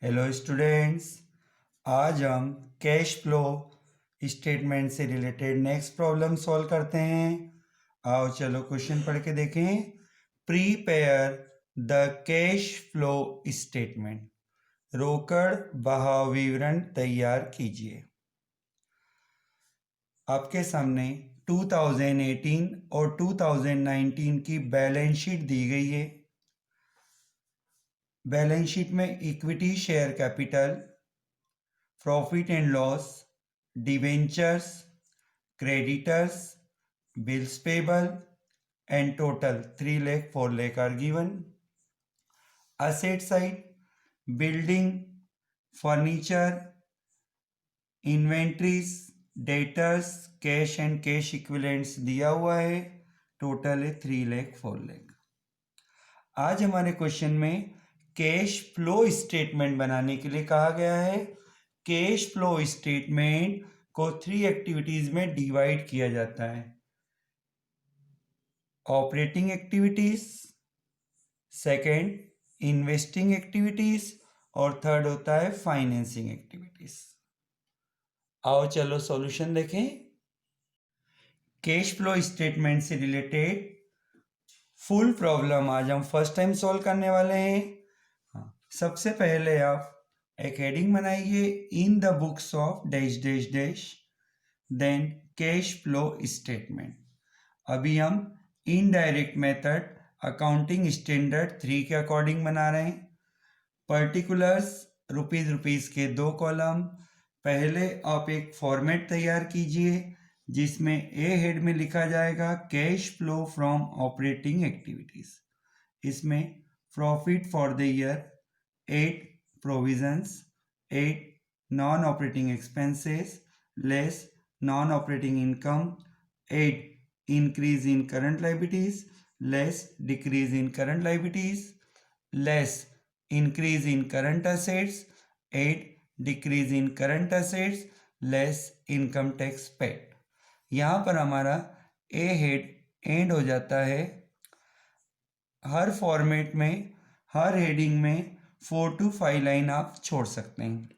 Hello students. आज हम cash flow statement से रिलेटेड नेक्स्ट प्रॉब्लम सॉल्व करते हैं। आओ चलो क्वेश्चन पढ़ के देखें। Prepare the cash flow statement. रोकड़ बहाव विवरण तैयार कीजिए। आपके सामने 2018 और 2019 की बैलेंस शीट दी गई है। बैलेंस शीट में equity share capital, profit and loss, debentures, creditors, bills payable, and total 3 lakh 4 lakh are given. Asset side, building, furniture, inventories, debtors, cash and cash equivalents दिया हुआ है। टोटल है 3 lakh 4 lakh। आज हमारे question में cash flow statement बनाने के लिए कहा गया है। कैश फ्लो स्टेटमेंट को 3 एक्टिविटीज में डिवाइड किया जाता है। Operating activities, second investing activities और थर्ड होता है फाइनेंसिंग एक्टिविटीज। आओ चलो सॉल्यूशन देखें। कैश फ्लो स्टेटमेंट से रिलेटेड फुल प्रॉब्लम आज हम फर्स्ट टाइम सॉल्व करने वाले हैं। सबसे पहले आप एक हेडिंग बनाइए, in the books of dash dash dash, then cash flow statement. अभी हम इनडायरेक्ट मेथड अकाउंटिंग स्टैंडर्ड 3 के अकॉर्डिंग बना रहे हैं। पर्टिकुलर्स रुपीज के 2 कॉलम। पहले आप एक फॉर्मेट तैयार कीजिए जिसमें ए हेड में लिखा जाएगा cash flow from operating activities. इसमें profit for the year 8 provisions, 8 non operating expenses less non operating income, 8 increase in current liabilities less decrease in current liabilities less increase in current assets, 8 decrease in current assets less income tax paid। यहाँ पर हमारा ए head and हो जाता है। हर format में हर heading में 4 to 5 line आप छोड़ सकते हैं।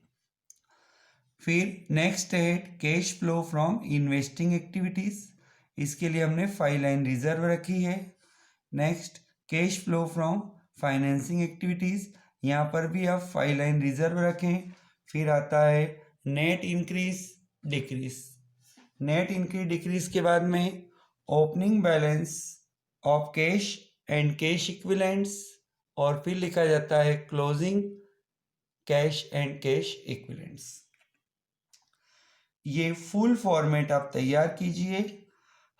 फिर next head cash flow from investing activities. इसके लिए हमने 5 लाइन रिजर्व रखी है। Next cash flow from financing activities, यहाँ पर भी आप 5 लाइन रिजर्व रखें। फिर आता है net increase decrease. Net increase decrease के बाद में opening balance of cash and cash equivalents और फिर लिखा जाता है closing cash and cash equivalents. ये फुल फॉर्मेट आप तैयार कीजिए।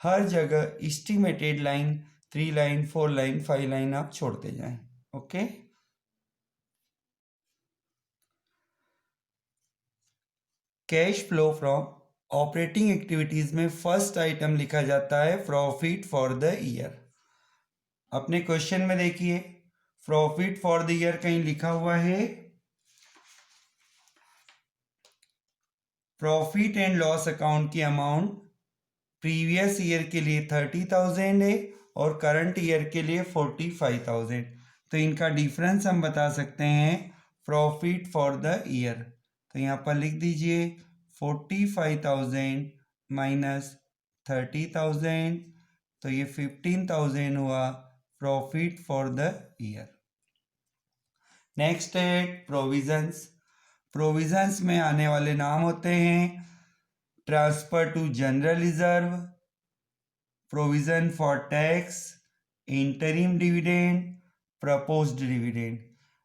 हर जगह estimated line 3 line 4 line 5 line आप छोड़ते जाएं। Okay. Cash flow from operating activities में फर्स्ट आइटम लिखा जाता है प्रॉफिट फॉर द ईयर। अपने क्वेश्चन में देखिए प्रॉफिट फॉर द ईयर कहीं लिखा हुआ है प्रॉफिट एंड लॉस अकाउंट की अमाउंट प्रीवियस ईयर के लिए 30,000 है और करंट ईयर के लिए 45,000। तो इनका डिफरेंस हम बता सकते हैं प्रॉफिट फॉर द ईयर। तो यहाँ पर लिख दीजिए 45,000 माइनस 30,000, तो ये 15,000 हुआ profit for the year. Next है प्रोविजंस। प्रोविजंस में आने वाले नाम होते हैं transfer to general reserve, provision for tax, interim dividend, proposed dividend.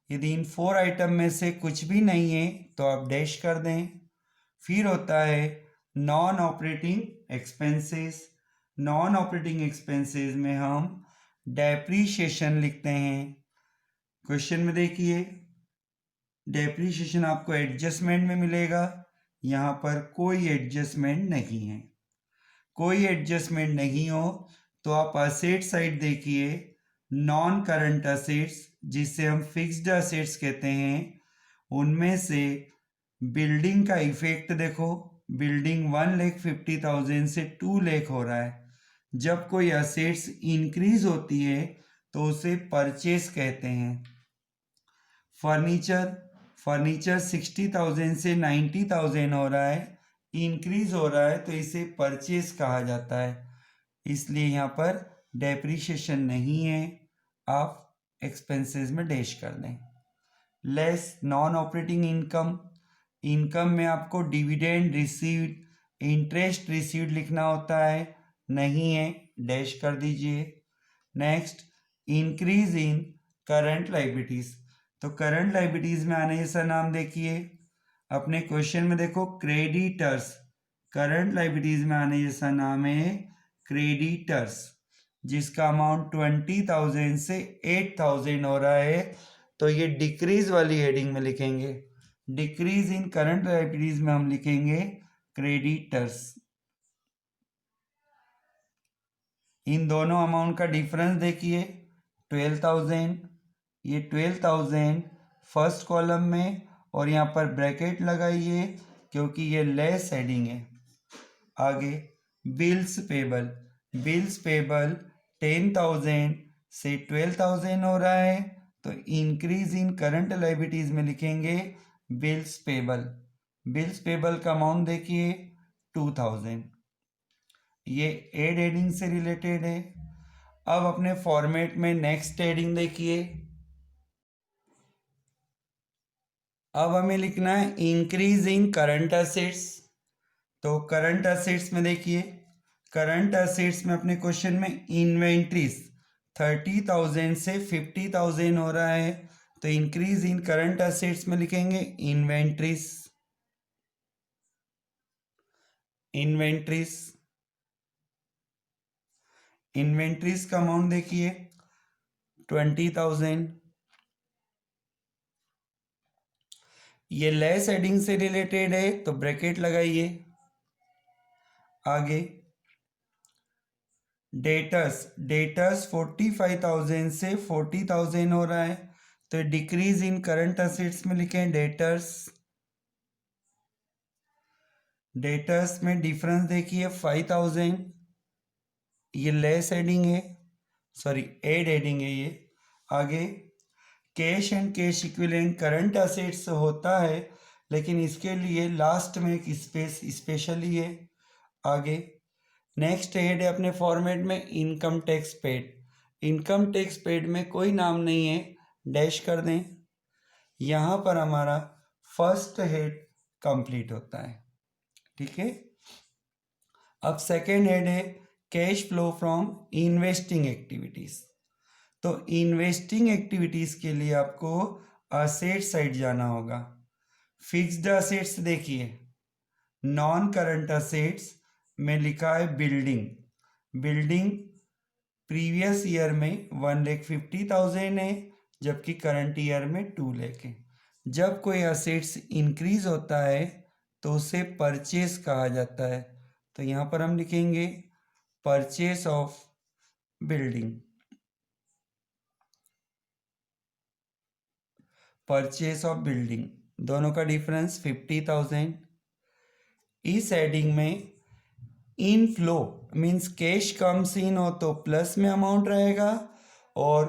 यदि इन 4 आइटम में से कुछ भी नहीं है तो आप डैश कर दें। फिर होता है non operating expenses. Non operating expenses में हम डेप्रीशिएशन लिखते हैं। क्वेश्चन में देखिए डेप्रीशिएशन आपको एडजस्टमेंट में मिलेगा, यहाँ पर कोई एडजस्टमेंट नहीं है। कोई एडजस्टमेंट नहीं हो तो आप असेट साइड देखिए, नॉन करंट असेट्स जिसे हम फिक्स्ड असेट्स कहते हैं, उनमें से बिल्डिंग का इफेक्ट देखो। बिल्डिंग 1,50,000 से 2 लाख हो रहा है। जब कोई असेट्स इंक्रीज होती है तो उसे परचेस कहते हैं। फर्नीचर, फर्नीचर 60,000 से 90,000 हो रहा है, इंक्रीज हो रहा है, तो इसे परचेज कहा जाता है, इसलिए यहाँ पर डेप्रीशिएशन नहीं है, आप एक्सपेंसेस में डैश कर दें। Less non operating income, income में आपको डिविडेंड रिसीव्ड, इंटरेस्ट रिसीव्ड लिखना होता है, नहीं है, डैश कर दीजिए। Next, increase in current liabilities, तो करंट लाइबिलिटीज में आने जैसा नाम देखिए, अपने क्वेश्चन में देखो क्रेडिटर्स, करंट लाइबिलिटीज में आने जैसा नाम है क्रेडिटर्स, जिसका अमाउंट 20,000 से 8,000 हो रहा है, तो ये डिक्रीज वाली हेडिंग में लिखेंगे। डिक्रीज इन करंट लाइबिलिटीज में हम लिखेंगे क्रेडिटर्स। इन दोनों अमाउंट का डिफरेंस देखिए, 12,000, ये 12,000 फर्स्ट कॉलम में, और यहाँ पर ब्रैकेट लगाइए क्योंकि ये लेस हेडिंग है। आगे बिल्स पेबल, बिल्स पेबल 10,000 से 12,000 हो रहा है, तो इंक्रीज इन करंट लाइबिलिटीज में लिखेंगे बिल्स पेबल। बिल्स पेबल का अमाउंट देखिए 2,000, ये एड हेडिंग से रिलेटेड है। अब अपने फॉर्मेट में नेक्स्ट हेडिंग देखिए, अब हमें लिखना है इंक्रीज इन करंट असेट्स, तो करंट असेट्स में देखिए, करंट असेट्स में अपने क्वेश्चन में इन्वेंट्रीज 30,000 से 50,000 हो रहा है, तो इंक्रीज इन करंट असेट्स में लिखेंगे इन्वेंट्रीज। इन्वेंट्रीज, इन्वेंट्रीज का अमाउंट देखिए 20,000, ये लेस हेडिंग से रिलेटेड है, तो ब्रैकेट लगाइए। आगे डेटर्स, डेटर्स 45,000 से 40,000 हो रहा है, तो डिक्रीज इन करंट असेट्स में लिखें डेटर्स। डेटर्स में डिफरेंस देखिए 5,000, ये लेस हेडिंग है, सॉरी एड हेडिंग है ये। आगे cash and cash equivalent current assets होता है, लेकिन इसके लिए लास्ट में एक स्पेस स्पेशली है। आगे नेक्स्ट हेड है अपने फॉर्मेट में income tax paid, income tax paid में कोई नाम नहीं है, डैश कर दें। यहाँ पर हमारा फर्स्ट हेड कंप्लीट होता है, ठीक है। अब सेकेंड हेड है cash flow from investing activities, तो इन्वेस्टिंग एक्टिविटीज के लिए आपको असेट साइड जाना होगा। फिक्स्ड असेट्स देखिए, नॉन करंट असेट्स में लिखा है बिल्डिंग, बिल्डिंग प्रीवियस ईयर में 1,50,000 है, जबकि करंट ईयर में 2 लाख है। जब कोई असेट्स इंक्रीज होता है तो उसे परचेस कहा जाता है, तो यहाँ पर हम लिखेंगे purchase of building. Purchase of building, दोनों का डिफरेंस 50,000। इस हेडिंग में inflow means cash comes in हो तो प्लस में अमाउंट रहेगा, और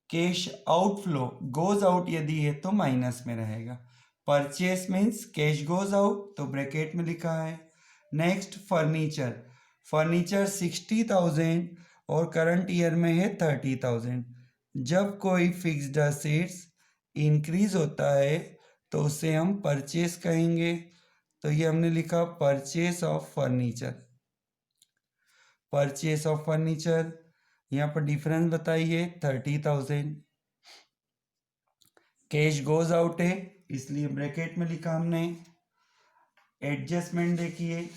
कैश आउटफ्लो गोज आउट यदि है तो माइनस में रहेगा। Purchase means cash goes out, तो ब्रैकेट में लिखा है। नेक्स्ट फर्नीचर, फर्नीचर 60,000 और करंट ईयर में है 30,000। जब कोई फिक्स्ड असेट्स इंक्रीज होता है तो उसे हम परचेस कहेंगे, तो ये हमने लिखा purchase of furniture. Purchase of furniture, यहाँ पर डिफरेंस बताइए 30,000। कैश गोज आउट है इसलिए ब्रैकेट में लिखा हमने। एडजस्टमेंट देखिए,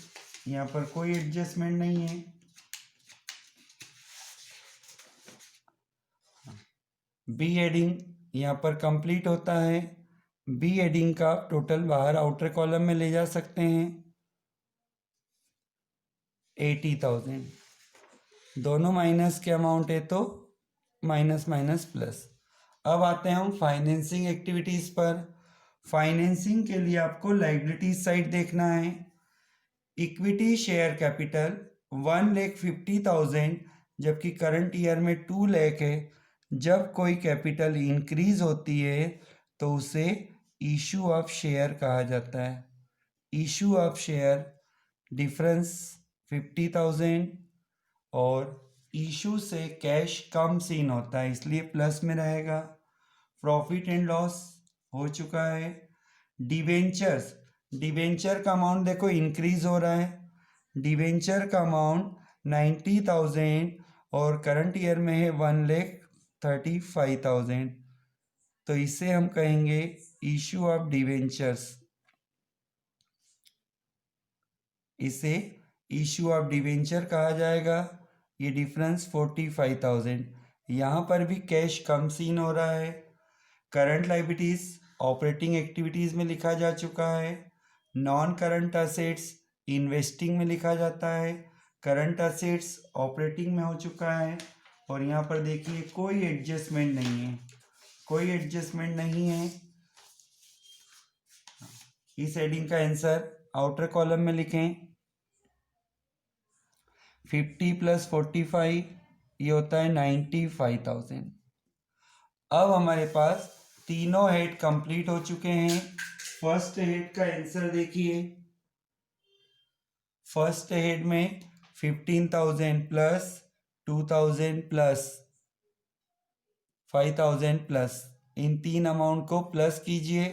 यहाँ पर कोई एडजस्टमेंट नहीं है। बी हेडिंग यहाँ पर कंप्लीट होता है। बी हेडिंग का टोटल बाहर आउटर कॉलम में ले जा सकते हैं 80,000, दोनों माइनस के अमाउंट है तो माइनस माइनस प्लस। अब आते हैं हम फाइनेंसिंग एक्टिविटीज पर। फाइनेंसिंग के लिए आपको लायबिलिटीज साइड देखना है। इक्विटी शेयर कैपिटल 1,50,000, जबकि करंट ईयर में 2 लाख है। जब कोई कैपिटल इंक्रीज होती है तो उसे इशू ऑफ शेयर कहा जाता है। इशू ऑफ शेयर डिफरेंस 50,000 और इशू से कैश कम सीन होता है इसलिए प्लस में रहेगा। प्रॉफिट एंड लॉस हो चुका है। डिवेंचर्स, डिवेंचर का अमाउंट देखो इंक्रीज हो रहा है। डिवेंचर का अमाउंट 90,000 और करंट ईयर में है 1,35,000, तो इसे हम कहेंगे इशू ऑफ डिवेंचर्स। इसे इशू ऑफ डिवेंचर कहा जाएगा। ये डिफरेंस 45,000। यहाँ पर भी कैश कम सीन हो रहा है। करंट लाइबिलिटीज ऑपरेटिंग एक्टिविटीज में लिखा जा चुका है। नॉन करंट असेट्स इन्वेस्टिंग में लिखा जाता है। करंट असेट्स ऑपरेटिंग में हो चुका है। और यहाँ पर देखिए कोई एडजस्टमेंट नहीं है, कोई एडजस्टमेंट नहीं है। इस हेडिंग का आंसर आउटर कॉलम में लिखें। 50 + 45 ये होता है 95,000। अब हमारे पास तीनों हेड कंप्लीट हो चुके हैं। फर्स्ट हेड का आंसर देखिए। फर्स्ट हेड में 15,000 प्लस 2,000 प्लस 5,000 प्लस, इन तीन अमाउंट को प्लस कीजिए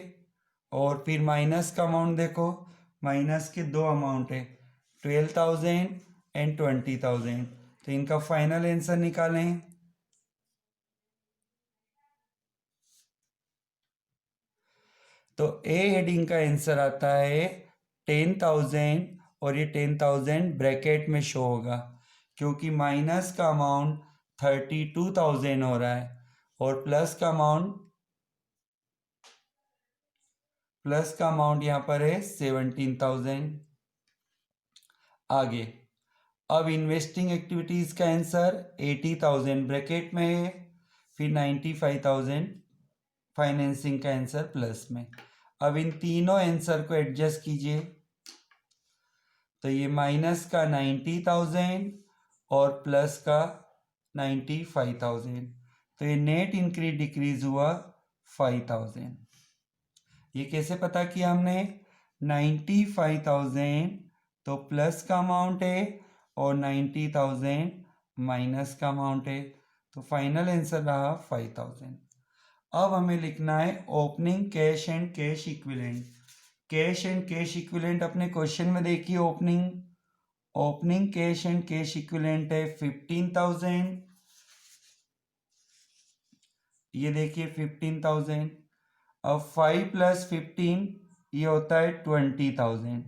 और फिर माइनस का अमाउंट देखो। माइनस के दो अमाउंट है 12,000 एंड 20,000, तो इनका फाइनल आंसर निकालें। तो ए हेडिंग का आंसर आता है 10,000 और ये 10,000 ब्रैकेट में शो होगा क्योंकि माइनस का अमाउंट 32,000 हो रहा है और प्लस का अमाउंट यहाँ पर है 17,000। आगे अब इन्वेस्टिंग एक्टिविटीज का आंसर 80,000 ब्रैकेट में है, फिर 95,000 फाइनेंसिंग का आंसर प्लस में। अब इन तीनों आंसर को एडजस्ट कीजिए तो ये माइनस का 90,000 और प्लस का 95,000, तो ये नेट इंक्रीज डिक्रीज हुआ 5,000। ये कैसे पता किया हमने? 95,000 तो प्लस का अमाउंट है और 90,000 माइनस का अमाउंट है, तो फाइनल आंसर रहा 5,000। अब हमें लिखना है opening cash and cash equivalent. Cash and cash equivalent अपने क्वेश्चन में देखिए। Opening cash and cash equivalent है 15,000। ये देखिए 15,000। अब 5 + 15 ये होता है 20,000।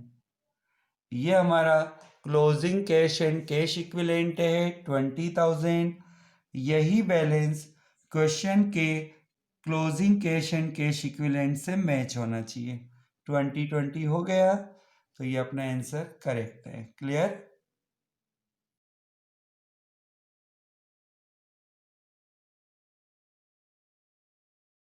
ये हमारा closing cash and cash equivalent है 20,000। यही बैलेंस क्वेश्चन के closing cash and cash equivalent से मैच होना चाहिए। 20 हो गया, तो ये अपना आंसर करेक्ट है। क्लियर?